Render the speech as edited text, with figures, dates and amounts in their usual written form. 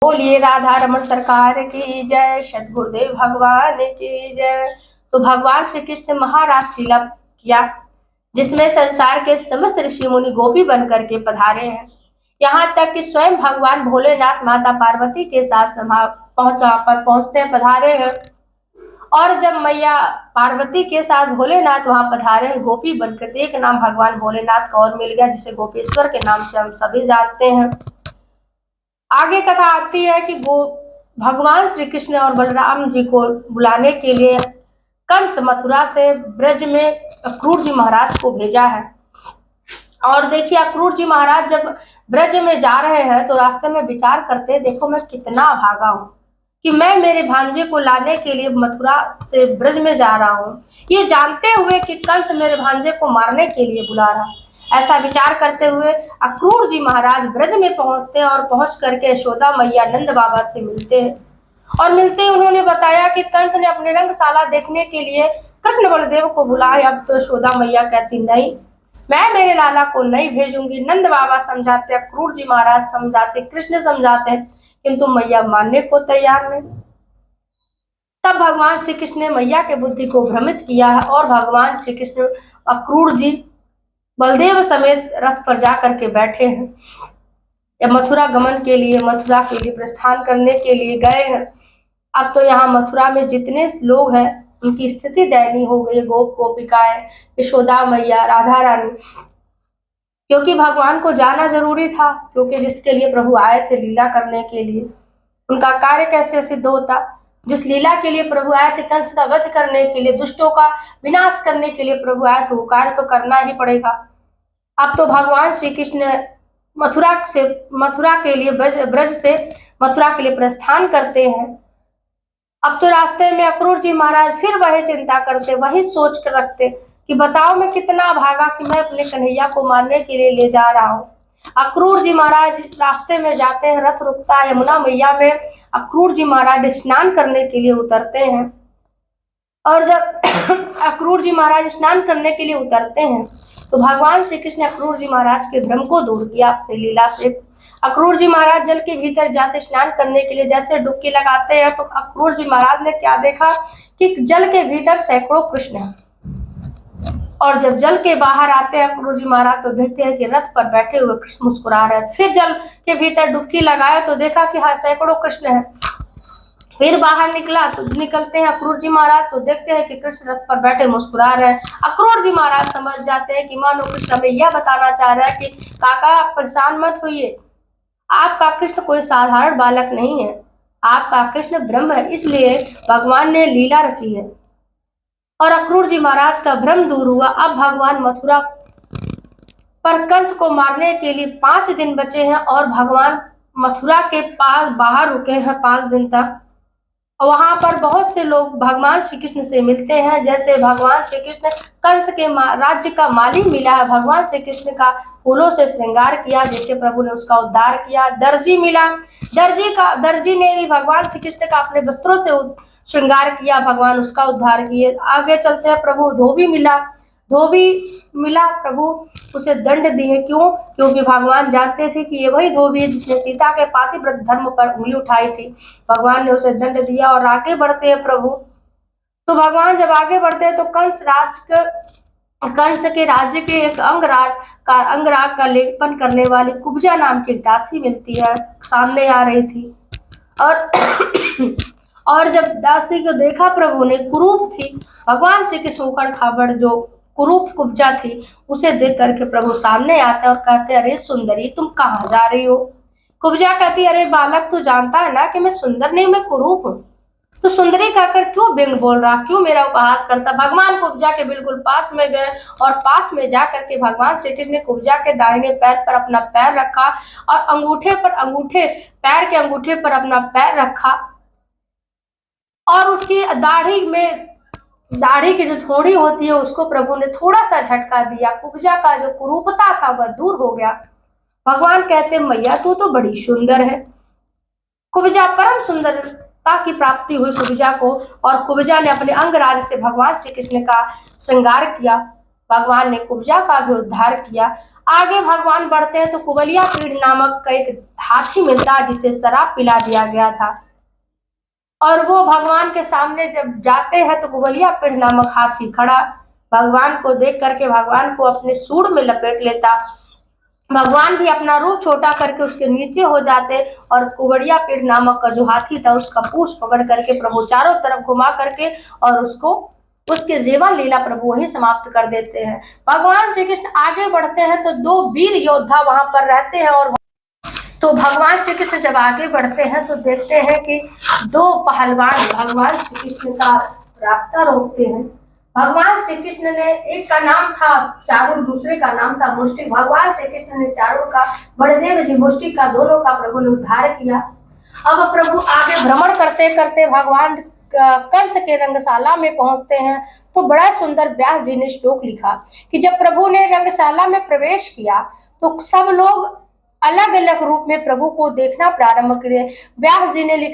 बोलिए राधा रमन सरकार की जय, सद्गुरुदेव भगवान की जय। तो भगवान श्री कृष्ण ने महारास लीला किया, जिसमें संसार के समस्त ऋषि मुनि गोपी बनकर के पधारे हैं। यहाँ तक कि स्वयं भगवान भोलेनाथ माता पार्वती के साथ पहुंचते पधारे हैं। और जब मैया पार्वती के साथ भोलेनाथ वहां पधारे हैं गोपी बनकर, एक नाम भगवान भोलेनाथ का और मिल गया, जिसे गोपेश्वर के नाम से हम सभी जानते हैं। आगे कथा आती है कि भगवान श्री कृष्ण और बलराम जी को बुलाने के लिए कंस मथुरा से ब्रज में अक्रूर जी महाराज को भेजा है। और देखिए अक्रूर जी महाराज जब ब्रज में जा रहे हैं तो रास्ते में विचार करते हैं, देखो मैं कितना भागा हूँ कि मैं मेरे भांजे को लाने के लिए मथुरा से ब्रज में जा रहा हूँ, ये जानते हुए कि कंस मेरे भांजे को मारने के लिए बुला रहा है। ऐसा विचार करते हुए अक्रूर जी महाराज ब्रज में पहुंचते हैं और पहुंच करके यशोदा मैया नंद बाबा से मिलते हैं। और मिलते ही उन्होंने बताया कि कंस ने अपने रंगशाला देखने के लिए कृष्ण बलदेव को बुलाया। अब तो यशोदा मैया कहती नहीं, मैं मेरे लाला को नहीं भेजूंगी। नंद बाबा समझाते, अक्रूर जी महाराज समझाते, कृष्ण समझाते, किंतु मैया मानने को तैयार नहीं। तब भगवान श्री कृष्ण ने मैया के बुद्धि को भ्रमित किया है और भगवान श्री कृष्ण अक्रूर जी बलदेव समेत रथ पर जाकर के बैठे हैं। या मथुरा गमन के लिए, मथुरा के लिए प्रस्थान करने के लिए गए हैं। अब तो यहाँ मथुरा में जितने लोग हैं उनकी स्थिति दयनीय हो गई। गोप गोपिकाएं, यशोदा मैया, राधा रानी, क्योंकि भगवान को जाना जरूरी था, क्योंकि जिसके लिए प्रभु आए थे लीला करने के लिए, उनका कार्य कैसे सिद्ध होता। जिस लीला के लिए प्रभु आए थे, कंस का वध करने के लिए, दुष्टों का विनाश करने के लिए प्रभु आए थे, वो कार्य तो करना ही पड़ेगा। अब तो भगवान श्री कृष्ण मथुरा के लिए ब्रज से मथुरा के लिए प्रस्थान करते हैं। अब तो रास्ते में अक्रूर जी महाराज फिर वही चिंता करते, वही सोच कर रखते कि बताओ मैं कितना भागा कि मैं अपने कन्हैया को मारने के लिए ले जा रहा हूँ। अक्रूर जी महाराज रास्ते में जाते हैं, रथ रुकता है यमुना मैया में। अक्रूर जी महाराज स्नान करने के लिए उतरते हैं। और जब अक्रूर जी महाराज स्नान करने के लिए उतरते हैं तो भगवान श्री कृष्ण ने अक्रूर जी महाराज के भ्रम को दूर किया अपनी लीला से। अक्रूर जी महाराज जल के भीतर जाते स्नान करने के लिए, जैसे डुबकी लगाते हैं तो अक्रूर जी महाराज ने क्या देखा कि जल के भीतर सैकड़ों कृष्ण हैं। और जब जल के बाहर आते हैं अक्रूर जी महाराज तो देखते हैं कि रथ पर बैठे हुए कृष्ण मुस्कुरा रहे हैं। फिर जल के भीतर डुबकी लगाए तो देखा कि हाँ सैकड़ों कृष्ण हैं। फिर बाहर निकलते हैं अक्रूर जी महाराज तो देखते हैं कि कृष्ण रथ पर बैठे मुस्कुरा रहे हैं। अक्रूर जी महाराज समझ जाते हैं कि मानो कृष्ण हमें यह बताना चाह रहा है कि काका आप परेशान मत होइए, आपका कृष्ण कोई साधारण बालक नहीं है, आपका कृष्ण ब्रह्म है, इसलिए भगवान ने लीला रची है। और अक्रूर जी महाराज का भ्रम दूर हुआ। अब भगवान मथुरा पर कंस को मारने के लिए 5 दिन बचे हैं और भगवान मथुरा के पास बाहर रुके हैं 5 दिन तक। वहां पर बहुत से लोग भगवान श्री कृष्ण से मिलते हैं। जैसे भगवान श्री कृष्ण कंस के राज्य का माली मिला है, भगवान श्री कृष्ण का फूलों से श्रृंगार किया, जिससे प्रभु ने उसका उद्धार किया। दर्जी मिला, दर्जी ने भी भगवान श्री कृष्ण का अपने वस्त्रों से श्रृंगार किया, भगवान उसका उद्धार किए। आगे चलते हैं प्रभु धोबी मिला, प्रभु उसे दंड दिए। क्यों? क्योंकि भगवान जानते थे कि ये वही धोबी है जिसने सीता के पातिव्रत धर्म पर उंगली उठाई थी। भगवान ने उसे दंड दिया और आगे बढ़ते हैं प्रभु। तो भगवान जब आगे बढ़ते हैं तो कंस के राज्य के एक अंगराग का लेपन करने वाली कुब्जा नाम की दासी मिलती है, सामने आ रही थी। और और जब दासी को देखा प्रभु ने, कुरूप थी, भगवान श्री कृष्ण उखड़ खाबड़ जो कुरूप कुब्जा थी, उसे देख करके प्रभु सामने आते और कहते अरे सुंदरी तुम कहाँ जा रही हो? कुब्जा कहती अरे बालक तू जानता है ना कि मैं सुंदर नहीं, मैं कुरूप हूँ। तो सुंदरी कहकर क्यों व्यंग बोल रहा, क्यों मेरा उपहास करता? भगवान कुब्जा के बिल्कुल पास में गए और पास में जा करके भगवान श्री कृष्ण ने कुब्जा के दाहिने पैर पर अपना पैर रखा और पैर के अंगूठे पर अपना पैर रखा और उसकी दाढ़ी की जो थोड़ी होती है उसको प्रभु ने थोड़ा सा झटका दिया। कुब्जा का जो कुरूपता था वह दूर हो गया। भगवान कहते मैया तू तो बड़ी सुंदर है। कुब्जा परम सुंदरता की प्राप्ति हुई कुब्जा को, और कुब्जा ने अपने अंगराज से भगवान श्री कृष्ण का श्रृंगार किया। भगवान ने कुब्जा का भी उद्धार किया। आगे भगवान बढ़ते हैं तो कुबलिया पीढ़ नामक का एक हाथी मिलता है जिसे शराब पिला दिया गया था, और वो भगवान के सामने जब जाते हैं तो कुबलिया पीढ़ नामक हाथी खड़ा भगवान को देख करके भगवान को अपने सूंड में लपेट लेता। भगवान भी अपना रूप छोटा करके उसके नीचे हो जाते और कुबड़िया पीढ़ नामक का जो हाथी था उसका पूंछ पकड़ करके प्रभु चारों तरफ घुमा करके और उसको उसके जीवन लीला प्रभु वहीं समाप्त कर देते हैं। भगवान श्री कृष्ण आगे बढ़ते हैं तो दो वीर योद्धा वहां पर रहते हैं, और तो भगवान श्री कृष्ण जब आगे बढ़ते हैं तो देखते हैं कि दो पहलवान भगवान श्री कृष्ण का रास्ता रोकते हैं। भगवान श्री कृष्ण ने, एक का नाम था चारुल, दूसरे का नाम था मुष्टिक। भगवान श्री कृष्ण ने चारुल का, बलदेव जी मुष्टिक का, दोनों का प्रभु ने उद्धार किया। अब प्रभु आगे भ्रमण करते करते भगवान कंस के रंगशाला में पहुंचते हैं तो बड़ा सुंदर व्यास जी ने श्लोक लिखा कि जब प्रभु ने रंगशाला में प्रवेश किया तो सब लोग अलग अलग रूप में प्रभु को देखना प्रारंभ किए। व्यास जी ने लिखा